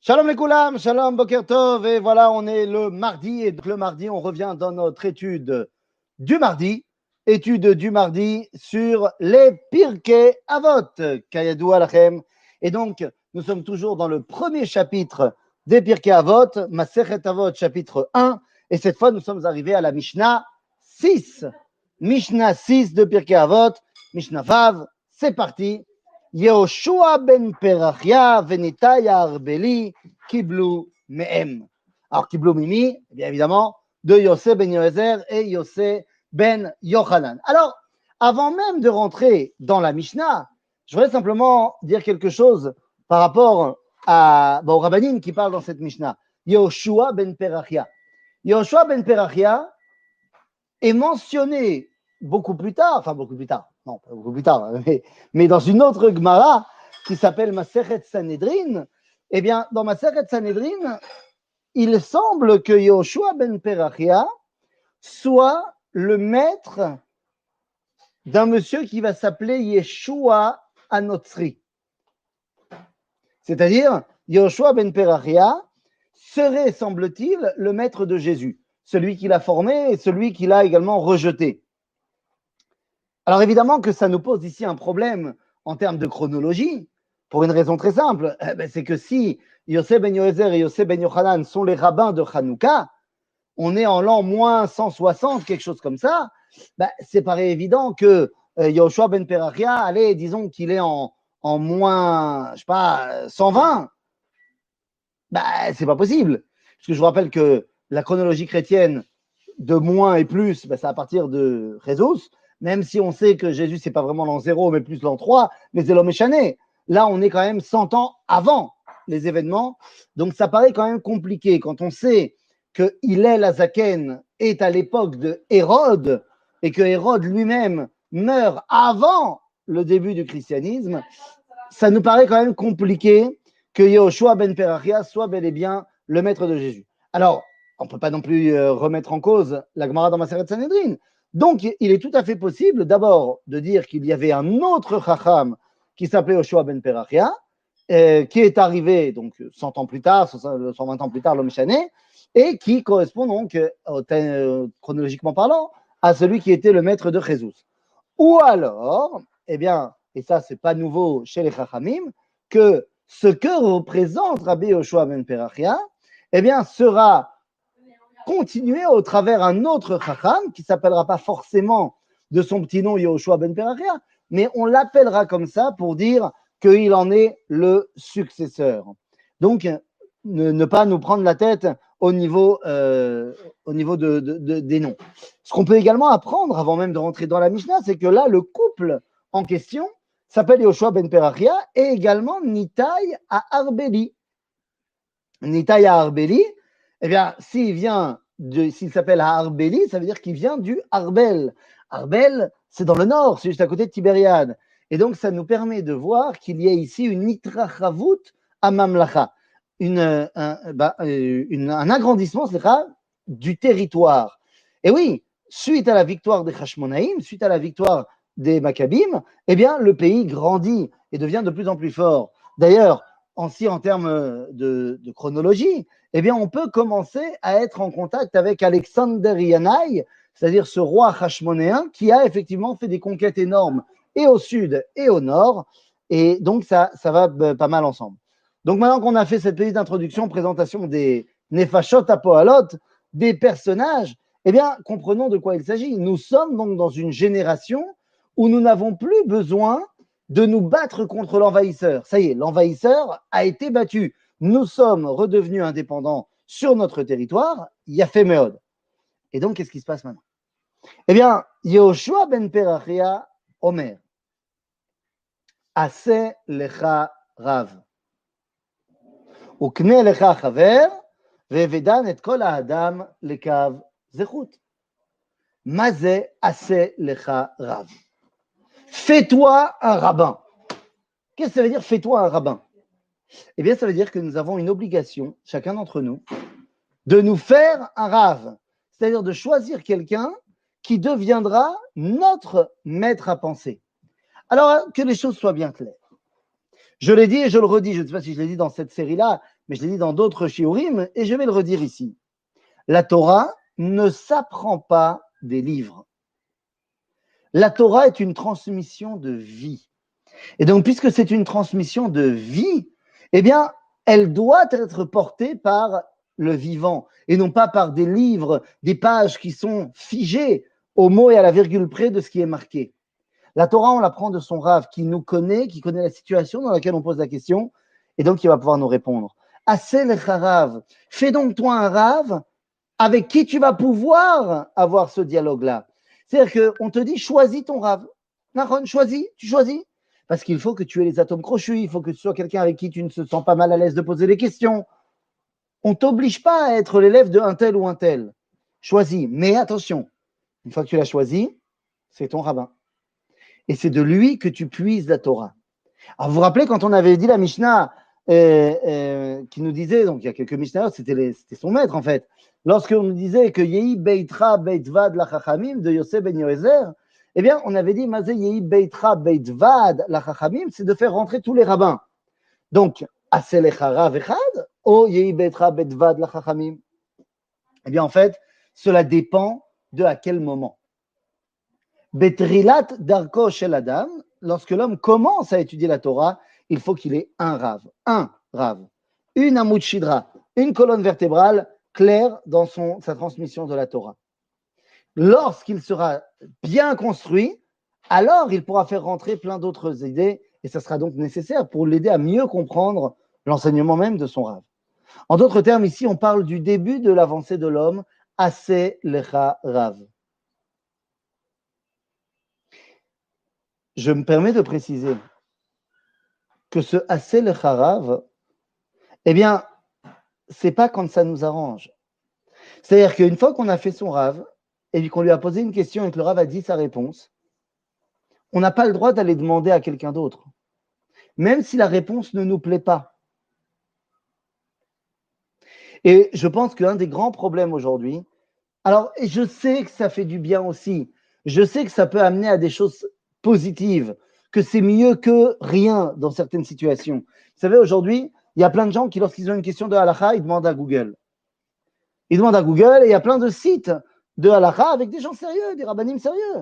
Shalom les koulam, shalom boker tov, et voilà, on est le mardi, et donc le mardi, on revient dans notre étude du mardi sur les Pirkei Avot, Kayadou Alachem. Et donc, nous sommes toujours dans le premier chapitre des Pirkei Avot, Masechet Avot, chapitre 1, et cette fois, nous sommes arrivés à la Mishnah 6. Mishnah 6 de Pirkei Avot, Mishnah Vav, c'est parti. Yehoshua ben Perachia venitaya arbeli kiblu mehem. Alors, kiblu mimi, bien évidemment, de Yosef ben Yoézer et Yosef ben Yochanan. Alors, avant même de rentrer dans la Mishnah, je voudrais simplement dire quelque chose par rapport au Rabbanim qui parle dans cette Mishnah. Yehoshua ben Perachia. Yehoshua ben Perachia est mentionné beaucoup plus tard, non, pas beaucoup plus tard, mais dans une autre Gemara qui s'appelle Masechet Sanhedrin. Eh bien, dans Masechet Sanhedrin, il semble que Yehoshua ben Perachia soit le maître d'un monsieur qui va s'appeler Yeshua Anotzri. C'est-à-dire, Yehoshua ben Perachia serait, semble-t-il, le maître de Jésus, celui qui l'a formé et celui qui l'a également rejeté. Alors évidemment que ça nous pose ici un problème en termes de chronologie, pour une raison très simple, c'est que si Yosef ben Yoézer et Yosef ben Yochanan sont les rabbins de Hanouka, on est en l'an moins 160, quelque chose comme ça, c'est pareil évident que Yehoshua ben Perachia, allez, disons qu'il est en moins, je sais pas, 120, c'est pas possible. Parce que je vous rappelle que la chronologie chrétienne de moins et plus, c'est à partir de Jésus, même si on sait que Jésus, c'est pas vraiment l'an 0, mais plus l'an 3, mais c'est l'homme échané. Là, on est quand même 100 ans avant les événements. Donc, ça paraît quand même compliqué. Quand on sait que Hillel Azaken est à l'époque de Hérode et que Hérode lui-même meurt avant le début du christianisme, ça nous paraît quand même compliqué que Yehoshua ben Perachia soit bel et bien le maître de Jésus. Alors, on ne peut pas non plus remettre en cause la Gemara dans Masechet Sanhedrin. Donc, il est tout à fait possible d'abord de dire qu'il y avait un autre Chacham qui s'appelait Yehoshua ben Perachia, qui est arrivé donc 100 ans plus tard, 120 ans plus tard, l'homme échané, et qui correspond donc, chronologiquement parlant, à celui qui était le maître de Jésus. Ou alors, eh bien, et ça c'est pas nouveau chez les Chachamim, que ce que représente Rabbi Yehoshua ben Perachia, eh bien, sera continué au travers un autre Chacham qui s'appellera pas forcément de son petit nom Yehoshua ben Perachia, mais on l'appellera comme ça pour dire qu'il en est le successeur. Donc, ne pas nous prendre la tête au niveau des noms. Ce qu'on peut également apprendre avant même de rentrer dans la Mishnah, c'est que là, le couple en question s'appelle Yehoshua ben Perachia et également Nitai à Arbeli. Nitai à Arbeli, eh bien, s'il s'appelle Arbeli, ça veut dire qu'il vient du Arbel. Arbel, c'est dans le nord, c'est juste à côté de Tibériade. Et donc, ça nous permet de voir qu'il y a ici une Nitrachavut à Mamlacha, un agrandissement du territoire. Et oui, suite à la victoire des Hashmonaïm, suite à la victoire des Maccabim, eh bien, le pays grandit et devient de plus en plus fort. D'ailleurs, en termes de chronologie, eh bien, on peut commencer à être en contact avec Alexander Yanai, c'est-à-dire ce roi hashmonéen qui a effectivement fait des conquêtes énormes et au sud et au nord. Et donc, ça va pas mal ensemble. Donc, maintenant qu'on a fait cette petite introduction, présentation des Nefashot Apohalot, des personnages, eh bien, comprenons de quoi il s'agit. Nous sommes donc dans une génération où nous n'avons plus besoin de nous battre contre l'envahisseur. Ça y est, l'envahisseur a été battu. Nous sommes redevenus indépendants sur notre territoire, Yafé Meod. Et donc, qu'est-ce qui se passe maintenant? Eh bien, Yehoshua ben Perachia Omer, Aseh lecha rav, Ukne lecha chaver, Vevedan et kol ha'adam lekav zechut. Mazeh Aseh lecha rav. Fais-toi un rabbin. Qu'est-ce que ça veut dire, fais-toi un rabbin? Eh bien, ça veut dire que nous avons une obligation, chacun d'entre nous, de nous faire un rave, c'est-à-dire de choisir quelqu'un qui deviendra notre maître à penser. Alors, que les choses soient bien claires. Je l'ai dit et je le redis, je ne sais pas si je l'ai dit dans cette série-là, mais je l'ai dit dans d'autres shiurim, et je vais le redire ici. La Torah ne s'apprend pas des livres. La Torah est une transmission de vie. Et donc, puisque c'est une transmission de vie, eh bien, elle doit être portée par le vivant et non pas par des livres, des pages qui sont figées au mot et à la virgule près de ce qui est marqué. La Torah, on l'apprend de son Rav qui nous connaît, qui connaît la situation dans laquelle on pose la question et donc il va pouvoir nous répondre. Assez le Rav, fais donc toi un Rav avec qui tu vas pouvoir avoir ce dialogue-là. C'est-à-dire qu'on te dit, choisis ton Rav. Nahon, choisis, tu choisis. Parce qu'il faut que tu aies les atomes crochus, il faut que tu sois quelqu'un avec qui tu ne te sens pas mal à l'aise de poser des questions. On ne t'oblige pas à être l'élève d'un tel ou un tel. Choisis. Mais attention, une fois que tu l'as choisi, c'est ton rabbin. Et c'est de lui que tu puises la Torah. Alors vous vous rappelez quand on avait dit la Mishnah qui nous disait, donc il y a quelques Mishnahs, c'était son maître en fait, lorsqu'on nous disait que Yehi Beitra Beitvad la Chachamim de Yosef ben Yoézer, eh bien on avait dit Mazé Yehi Beitra Beitvad la Chachamim, c'est de faire rentrer tous les rabbins. Donc, Aselecha Rav Echad ou Yehi Beitra Beitvad la Chachamim. Eh bien en fait, cela dépend de à quel moment. Betrilat Darko Shel Adam, lorsque l'homme commence à étudier la Torah, il faut qu'il ait un Rav, une Amud Shidra, une colonne vertébrale claire dans sa transmission de la Torah. Lorsqu'il sera bien construit, alors il pourra faire rentrer plein d'autres idées et ça sera donc nécessaire pour l'aider à mieux comprendre l'enseignement même de son Rav. En d'autres termes, ici, on parle du début de l'avancée de l'homme, Aseh Lecha Rav. Je me permets de préciser que ce Aseh Lecha Rav, eh bien, c'est pas quand ça nous arrange. C'est-à-dire qu'une fois qu'on a fait son Rav, et qu'on lui a posé une question et que le Rav a dit sa réponse, on n'a pas le droit d'aller demander à quelqu'un d'autre, même si la réponse ne nous plaît pas. Et je pense qu'un des grands problèmes aujourd'hui, alors je sais que ça fait du bien aussi, je sais que ça peut amener à des choses positives, que c'est mieux que rien dans certaines situations. Vous savez, aujourd'hui, il y a plein de gens qui, lorsqu'ils ont une question de halakha, ils demandent à Google. Ils demandent à Google et il y a plein de sites de halakha avec des gens sérieux, des rabbanim sérieux.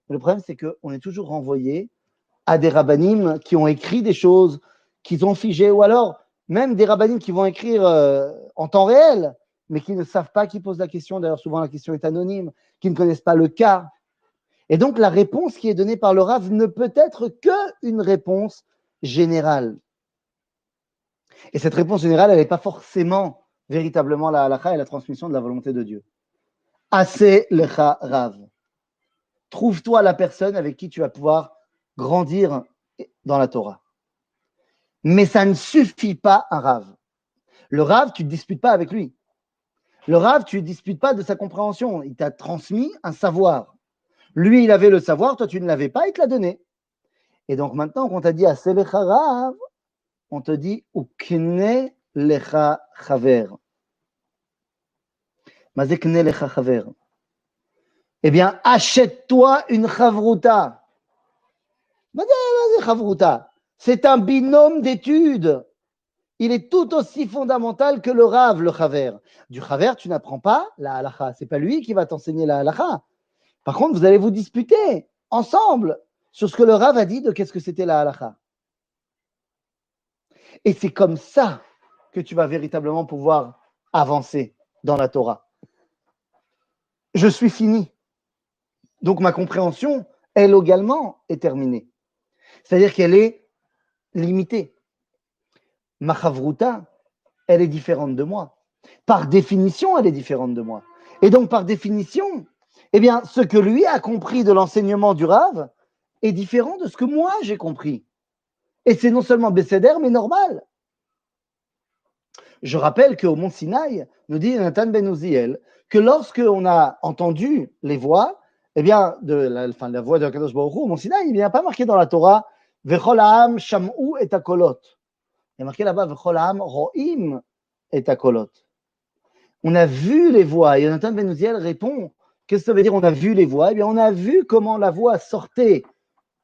Mais le problème, c'est qu'on est toujours renvoyé à des rabbanim qui ont écrit des choses, qu'ils ont figées, ou alors même des rabbanim qui vont écrire en temps réel, mais qui ne savent pas qui pose la question. D'ailleurs, souvent, la question est anonyme, qui ne connaissent pas le cas. Et donc, la réponse qui est donnée par le Rav ne peut être qu'une réponse générale. Et cette réponse générale, elle n'est pas forcément véritablement la halakha et la transmission de la volonté de Dieu. Aseh lecha Rav. Trouve-toi la personne avec qui tu vas pouvoir grandir dans la Torah. Mais ça ne suffit pas un Rav. Le Rav, tu ne disputes pas avec lui. Le Rav, tu ne disputes pas de sa compréhension. Il t'a transmis un savoir. Lui, il avait le savoir, toi, tu ne l'avais pas, il te l'a donné. Et donc maintenant, quand on t'a dit Aseh lecha Rav, on te dit Ukne lecha chaver. Mazé kne lecha chaver. Eh bien, achète-toi une chavruta. Mazé chavruta. C'est un binôme d'études. Il est tout aussi fondamental que le Rav, le chaver. Du chaver, tu n'apprends pas la halakha. Ce n'est pas lui qui va t'enseigner la halakha. Par contre, vous allez vous disputer ensemble sur ce que le Rav a dit de qu'est-ce que c'était la halakha. Et c'est comme ça que tu vas véritablement pouvoir avancer dans la Torah. Je suis fini. Donc ma compréhension, elle également, est terminée. C'est-à-dire qu'elle est limitée. Ma chavruta, elle est différente de moi. Par définition, elle est différente de moi. Et donc, par définition, eh bien, ce que lui a compris de l'enseignement du Rav est différent de ce que moi j'ai compris. Et c'est non seulement bécédère, mais normal. Je rappelle qu'au Mont Sinaï, nous dit Nathan Ben Uziel, que lorsqu'on a entendu les voix, eh bien, la voix de Kadosh Baruch Hu, au Mont Sinaï, il n'y a pas marqué dans la Torah Vechol ha'am sham'u et akolot. Il y a marqué là-bas Vechol ha'am ro'im et akolot. On a vu les voix. Et Nathan Ben Uziel répond qu'est-ce que ça veut dire on a vu les voix? Eh bien, on a vu comment la voix sortait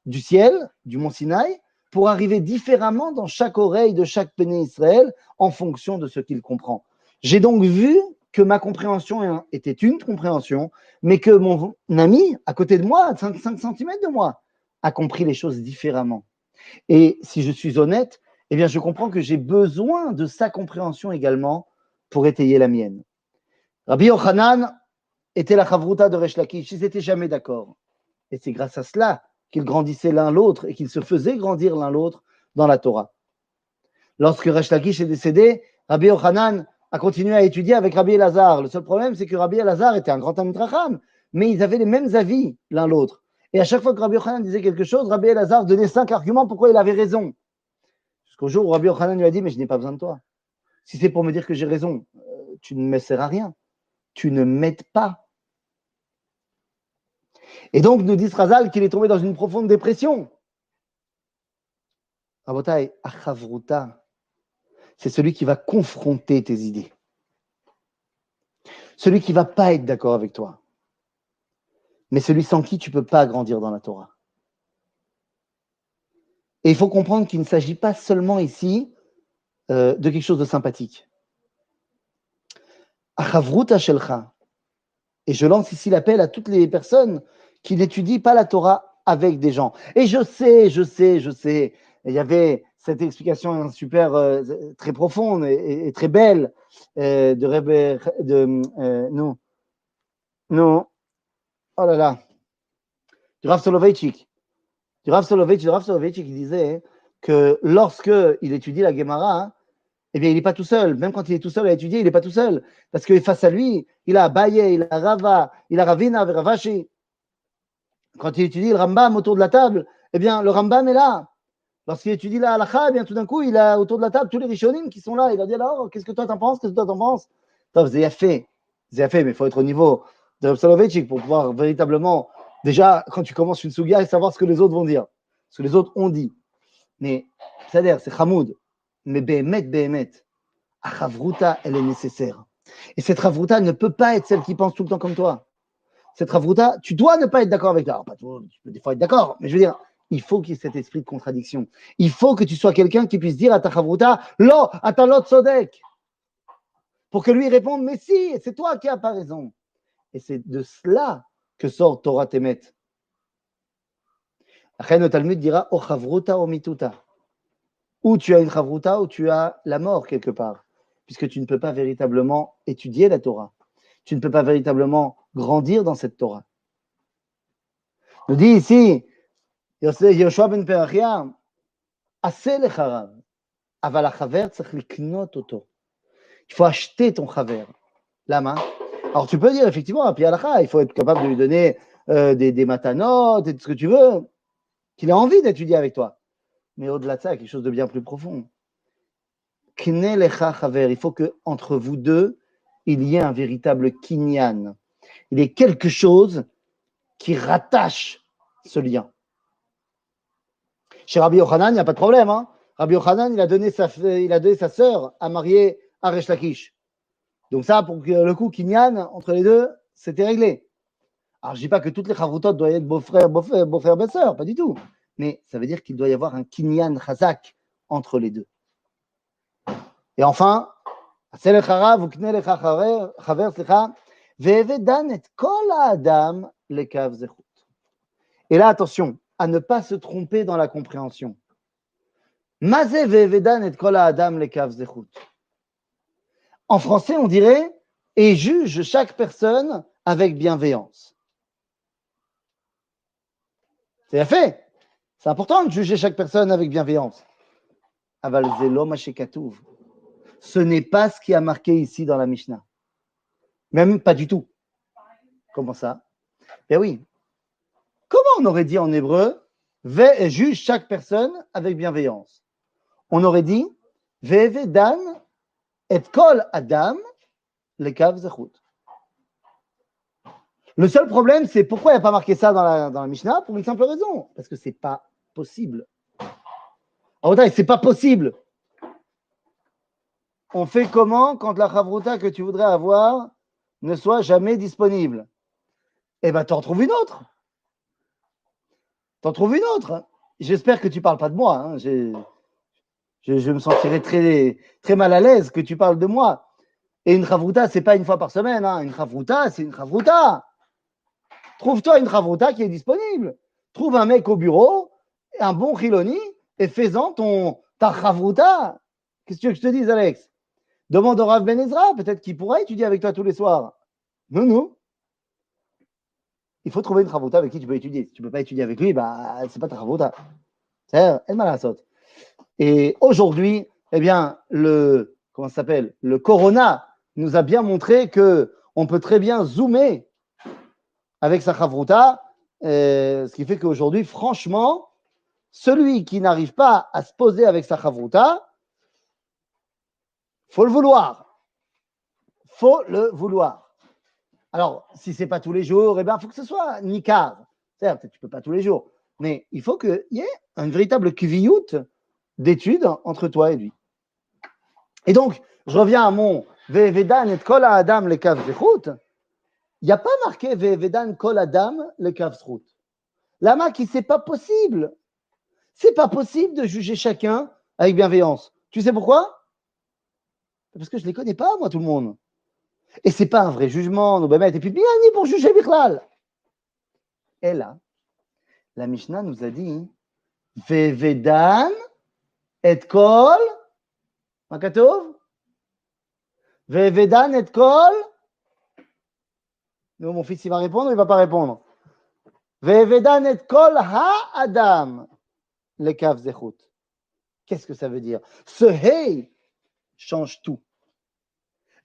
du ciel, du Mont Sinaï, pour arriver différemment dans chaque oreille de chaque Béné Israël en fonction de ce qu'il comprend. J'ai donc vu que ma compréhension était une compréhension, mais que mon ami, à côté de moi, à 5 cm de moi, a compris les choses différemment. Et si je suis honnête, eh bien, je comprends que j'ai besoin de sa compréhension également pour étayer la mienne. Rabbi Yochanan était la chavruta de Resh Lakish. Ils n'étaient jamais d'accord. Et c'est grâce à cela qu'ils grandissaient l'un l'autre et qu'ils se faisaient grandir l'un l'autre dans la Torah. Lorsque Resh Lakish est décédé, Rabbi Yochanan a continué à étudier avec Rabbi Elazar. Le seul problème, c'est que Rabbi Elazar était un grand Talmid Chacham, mais ils avaient les mêmes avis l'un l'autre. Et à chaque fois que Rabbi Yochanan disait quelque chose, Rabbi Elazar donnait 5 arguments pourquoi il avait raison. Jusqu'au jour où Rabbi Yochanan lui a dit, mais je n'ai pas besoin de toi. Si c'est pour me dire que j'ai raison, tu ne me sers à rien. Tu ne m'aides pas. Et donc, nous dit Razal qu'il est tombé dans une profonde dépression. Rabotai, Achavruta, c'est celui qui va confronter tes idées. Celui qui ne va pas être d'accord avec toi. Mais celui sans qui tu ne peux pas grandir dans la Torah. Et il faut comprendre qu'il ne s'agit pas seulement ici de quelque chose de sympathique. Achavruta shelcha. Et je lance ici l'appel à toutes les personnes qui n'étudient pas la Torah avec des gens. Et je sais. Il y avait cette explication super, très profonde et très belle oh là là, du Rav Soloveitchik. Du Rav Soloveitchik, il disait que lorsque il étudie la Gemara, eh bien, il n'est pas tout seul. Même quand il est tout seul à étudier, il n'est pas tout seul. Parce que face à lui, il a Abaye, il a Rava, il a Ravina, Ravashi. Quand il étudie le Rambam autour de la table, eh bien, le Rambam est là. Lorsqu'il étudie la halakha, eh bien, tout d'un coup, il a autour de la table tous les Rishonim qui sont là. Il a dit alors, qu'est-ce que toi t'en penses? Qu'est-ce que toi t'en penses? C'est bien fait, mais il faut être au niveau de Soloveitchik pour pouvoir véritablement, déjà, quand tu commences une souga, savoir ce que les autres vont dire, ce que les autres ont dit. Mais, c'est-à-dire, c'est Hamoud. Mais Behemet, Achavruta, elle est nécessaire. Et cette Chavruta ne peut pas être celle qui pense tout le temps comme toi. Cette Chavruta, tu dois ne pas être d'accord avec toi. Alors, pas tout, tu peux des fois être d'accord, mais je veux dire, il faut qu'il y ait cet esprit de contradiction. Il faut que tu sois quelqu'un qui puisse dire à ta Chavruta, Lo, atalot sodek. Pour que lui réponde, mais si, c'est toi qui n'as pas raison. Et c'est de cela que sort Torah Temet. Après, le Talmud dira, O Chavruta, o mituta. Ou tu as une Chavruta, ou tu as la mort quelque part. Puisque tu ne peux pas véritablement étudier la Torah. Tu ne peux pas véritablement grandir dans cette Torah. Nous dit ici, Yoshua ben Perachia, assez le charav, aval hachaver tzarich liknot oto. Il faut acheter ton chaver. Lama. Alors tu peux dire effectivement, à Pialacha, il faut être capable de lui donner des matanot et tout ce que tu veux, qu'il ait envie d'étudier avec toi. Mais au-delà de ça, il y a quelque chose de bien plus profond. Kne lecha chaver. Il faut qu'entre vous deux, il y ait un véritable kinyan. Il y ait quelque chose qui rattache ce lien. Chez Rabbi Yochanan, il n'y a pas de problème. Hein. Rabbi Yochanan, il a donné sa sœur à marier à Resh Lakish. Donc ça, pour que le coup, Kinyan, entre les deux, c'était réglé. Alors, je ne dis pas que toutes les chavrutot doivent être beau-frère, belle-sœur, pas du tout. Mais ça veut dire qu'il doit y avoir un Kinyan chazak entre les deux. Et enfin, et là, attention, à ne pas se tromper dans la compréhension. En français, on dirait et juge chaque personne avec bienveillance. C'est fait. C'est important de juger chaque personne avec bienveillance. Ce n'est pas ce qui a marqué ici dans la Mishnah. Même pas du tout. Comment ça? Ben oui. Comment on aurait dit en hébreu juge chaque personne avec bienveillance? On aurait dit Ve'evedan et kol adam lekav zechut. Le seul problème, c'est pourquoi il n'y a pas marqué ça dans la Mishnah? Pour une simple raison. Parce que ce n'est pas possible. En vrai, ce n'est pas possible. On fait comment quand la chavruta que tu voudrais avoir ne soit jamais disponible? Eh bien, tu en trouves une autre. j'espère que tu ne parles pas de moi. Hein. Je me sentirais très, très mal à l'aise que tu parles de moi. Et une chavruta, ce n'est pas une fois par semaine. Hein. Une chavruta, c'est une chavruta. Trouve-toi une chavruta qui est disponible. Trouve un mec au bureau, un bon chiloni, et fais-en ta chavruta. Qu'est-ce que tu veux que je te dise, Alex? Demande au Rav Ben Ezra, peut-être qu'il pourra étudier avec toi tous les soirs. Non. Il faut trouver une chavruta avec qui tu peux étudier. Si tu ne peux pas étudier avec lui, bah, c'est pas ta chavruta. C'est elle m'a saute. Et aujourd'hui, eh bien, comment ça s'appelle? Le Corona nous a bien montré que on peut très bien zoomer avec sa chavruta, ce qui fait qu'aujourd'hui, franchement, celui qui n'arrive pas à se poser avec sa chavruta, faut le vouloir. Faut le vouloir. Alors, si c'est pas tous les jours, eh bien, il faut que ce soit nikar. Certes, tu peux pas tous les jours, mais il faut qu'il y ait un véritable kviyut d'études entre toi et lui. Et donc, je reviens à mon Ve'evedan et kol ha'adam lekav zechut. Il n'y a pas marqué Ve'evedan kol adam lekav zechut. Lama qui c'est pas possible. C'est pas possible de juger chacun avec bienveillance. Tu sais pourquoi? Parce que je les connais pas, moi, tout le monde. Et c'est pas un vrai jugement, nous et puis bien ni pour juger Bichlal. Et là, la Mishnah nous a dit Ve'evedan et kol Makatov Ve'evedan et kol. Non, mon fils, il va répondre ou il ne va pas répondre? Ve'evedan et kol ha'adam lekav zechut. Qu'est-ce que ça veut dire? Ce hey change tout.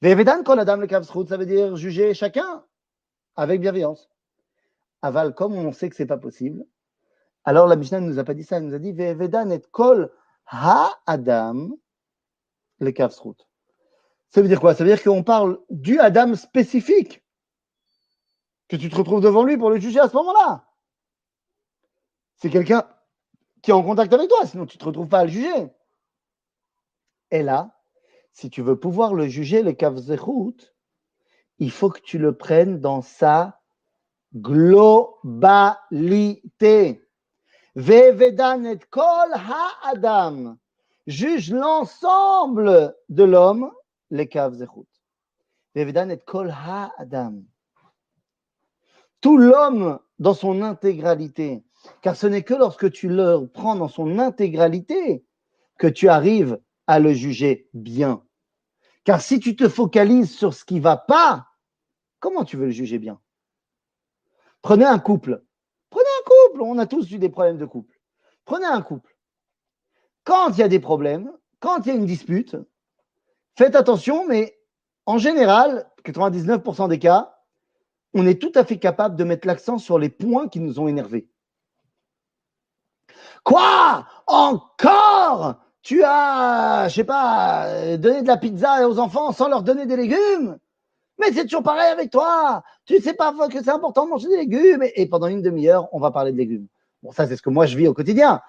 Ve'evedan kol adam lekav zechut, ça veut dire juger chacun avec bienveillance. Aval, comme on sait que ce n'est pas possible, alors la Mishnah ne nous a pas dit ça, elle nous a dit Ve'evedan et kol ha'adam lekav zechut. Ça veut dire quoi? Ça veut dire qu'on parle du Adam spécifique, que tu te retrouves devant lui pour le juger à ce moment-là. C'est quelqu'un qui est en contact avec toi, sinon tu ne te retrouves pas à le juger. Et là, si tu veux pouvoir le juger, le kav zechut, il faut que tu le prennes dans sa globalité. Ve'evedan et kol ha'adam. Juge l'ensemble de l'homme, le kav zechut. Ve'evedan et kol ha'adam. Tout l'homme dans son intégralité. Car ce n'est que lorsque tu le prends dans son intégralité que tu arrives à le juger bien. Car si tu te focalises sur ce qui ne va pas, comment tu veux le juger bien? Prenez un couple. On a tous eu des problèmes de couple. Prenez un couple. Quand il y a des problèmes, quand il y a une dispute, faites attention, mais en général, 99% des cas, on est tout à fait capable de mettre l'accent sur les points qui nous ont énervés. Quoi? Encore? Tu as, je sais pas, donné de la pizza aux enfants sans leur donner des légumes? Mais c'est toujours pareil avec toi. Tu sais pas que c'est important de manger des légumes. Et pendant une demi-heure, on va parler de légumes. Bon, ça, c'est ce que moi, je vis au quotidien.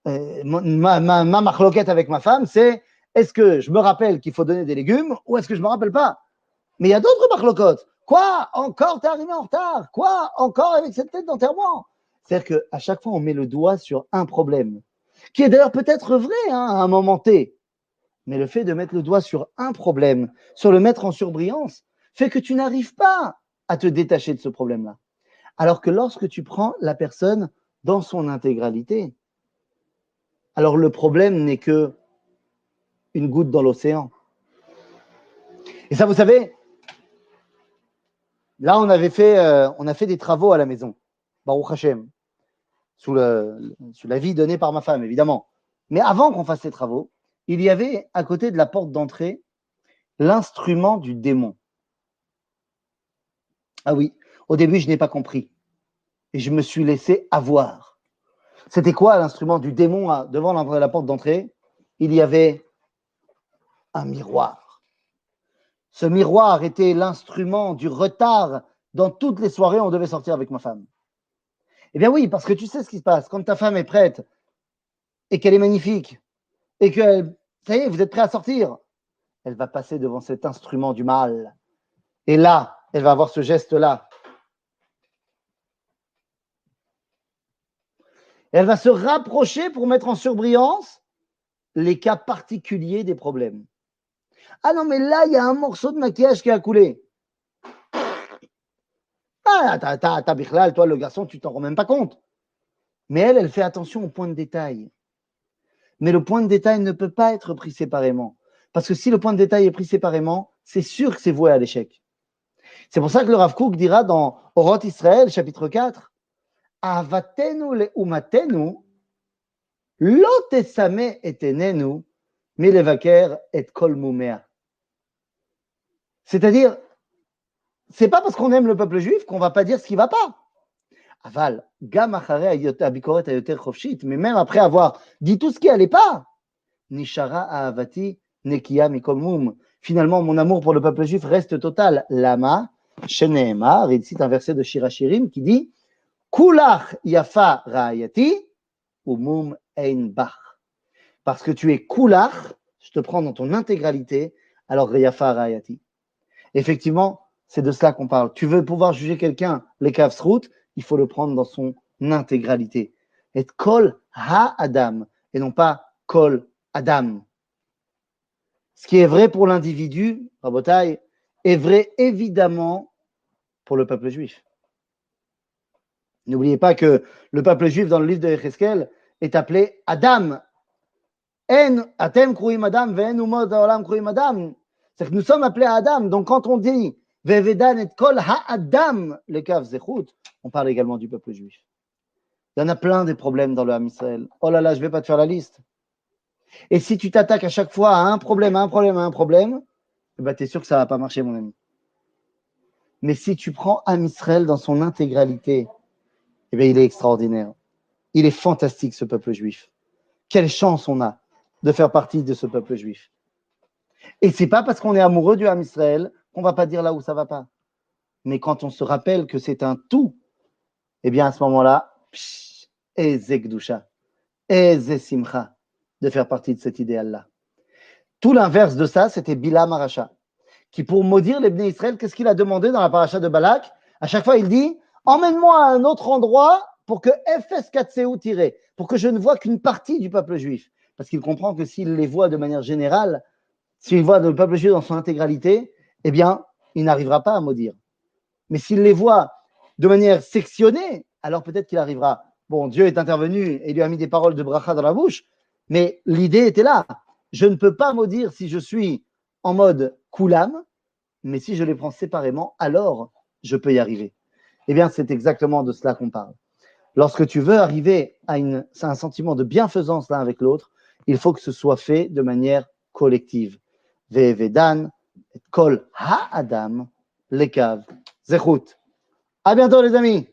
Ma marloquette avec ma femme, c'est est-ce que je me rappelle qu'il faut donner des légumes ou est-ce que je me rappelle pas? Mais il y a d'autres marloquettes. Quoi? Encore, t'es arrivé en retard? Quoi? Encore avec cette tête d'enterrement? C'est-à-dire qu'à chaque fois, on met le doigt sur un problème, qui est d'ailleurs peut-être vrai hein, à un moment T. Mais le fait de mettre le doigt sur un problème, sur le mettre en surbrillance, fait que tu n'arrives pas à te détacher de ce problème-là. Alors que lorsque tu prends la personne dans son intégralité, alors le problème n'est que une goutte dans l'océan. Et ça, vous savez, là, on a fait des travaux à la maison, Baruch Hashem, sous l'avis donné par ma femme, évidemment. Mais avant qu'on fasse ces travaux, il y avait à côté de la porte d'entrée l'instrument du démon. Ah oui, au début, je n'ai pas compris. Et je me suis laissé avoir. C'était quoi l'instrument du démon devant la porte d'entrée? Il y avait un miroir. Ce miroir était l'instrument du retard. Dans toutes les soirées, on devait sortir avec ma femme. Eh bien oui, parce que tu sais ce qui se passe. Quand ta femme est prête et qu'elle est magnifique et que, ça y est, vous êtes prêt à sortir, elle va passer devant cet instrument du mal. Et là, elle va avoir ce geste-là. Elle va se rapprocher pour mettre en surbrillance les cas particuliers des problèmes. Ah non, mais là, il y a un morceau de maquillage qui a coulé. Ah, t'as Bichlal, toi, le garçon, tu t'en rends même pas compte. Mais elle fait attention au point de détail. Mais le point de détail ne peut pas être pris séparément. Parce que si le point de détail est pris séparément, c'est sûr que c'est voué à l'échec. C'est pour ça que le Rav Kook dira dans Oroth Israël, chapitre 4, Avatenu le umatenu, lo tesame et enenu, milevaker et kol mumea. C'est-à-dire, c'est pas parce qu'on aime le peuple juif qu'on va pas dire ce qui va pas. Aval, gam acharei abikoret hayoter chofshit, mais même après avoir dit tout ce qui allait pas, nishara ahavati nekiya mikol mum. Finalement, mon amour pour le peuple juif reste total. Lama, sheneemar, il cite un verset de Shir HaShirim qui dit Kulach yafa ra'ayati, umum ein bach. Parce que tu es kulach, je te prends dans ton intégralité, alors yafa ra'ayati. Effectivement, c'est de cela qu'on parle. Tu veux pouvoir juger quelqu'un, les kavsrout, il faut le prendre dans son intégralité. Et kol ha-adam, et non pas kol adam. Ce qui est vrai pour l'individu, Rabotai, est vrai évidemment pour le peuple juif. N'oubliez pas que le peuple juif dans le livre de Yecheskel est appelé Adam. En atem kruim Adam, ve'en umod ha'olam kruim Adam. C'est que nous sommes appelés à Adam. Donc quand on dit Ve'vedan et kol ha'adam le kav zechut, on parle également du peuple juif. Il y en a plein des problèmes dans le Ham Israël. Oh là là, je ne vais pas te faire la liste. Et si tu t'attaques à chaque fois à un problème, eh ben, tu es sûr que ça ne va pas marcher, mon ami. Mais si tu prends Ham Israël dans son intégralité, eh bien, il est extraordinaire. Il est fantastique, ce peuple juif. Quelle chance on a de faire partie de ce peuple juif. Et ce n'est pas parce qu'on est amoureux du Ham Israël qu'on ne va pas dire là où ça ne va pas. Mais quand on se rappelle que c'est un tout, eh bien, à ce moment-là, eze gdusha, eze simcha, de faire partie de cet idéal-là. Tout l'inverse de ça, c'était Bilam Aracha, qui pour maudire les Bnei Israël, qu'est-ce qu'il a demandé dans la paracha de Balak? À chaque fois, il dit, emmène-moi à un autre endroit pour que Ephes Katseu tiré, pour que je ne vois qu'une partie du peuple juif. Parce qu'il comprend que s'il les voit de manière générale, s'il voit le peuple juif dans son intégralité, eh bien, il n'arrivera pas à maudire. Mais s'il les voit de manière sectionnée, alors peut-être qu'il arrivera. Bon, Dieu est intervenu et lui a mis des paroles de bracha dans la bouche, mais l'idée était là. Je ne peux pas maudire si je suis en mode koulam, mais si je les prends séparément, alors je peux y arriver. Eh bien, c'est exactement de cela qu'on parle. Lorsque tu veux arriver à un sentiment de bienfaisance l'un avec l'autre, il faut que ce soit fait de manière collective. Ve'evedan et kol ha'adam lekav zechut. À bientôt les amis.